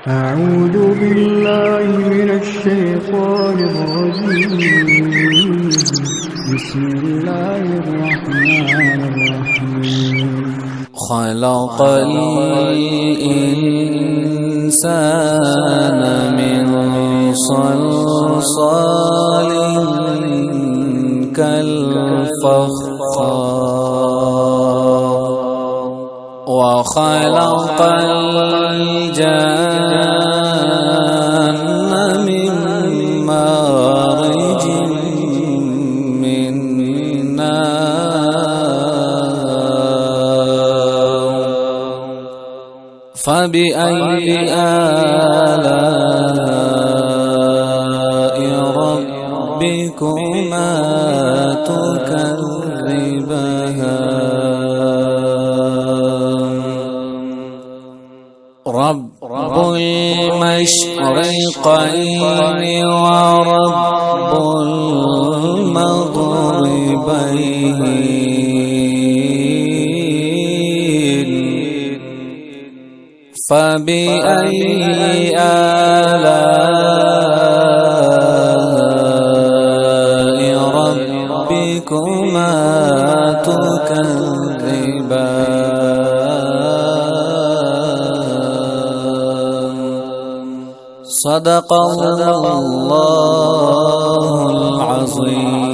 أعوذ بالله من الشيطان الرجيم. بسم الله الرحمن الرحيم. خلق الإنسان من صلصال كالفخار وخلق الجن من مارج من نار فبأي آلاء ربكما تكذبان رب المشرقين ورب المغربين فبأي آلاء ربكما تكذبان صدق الله العظيم.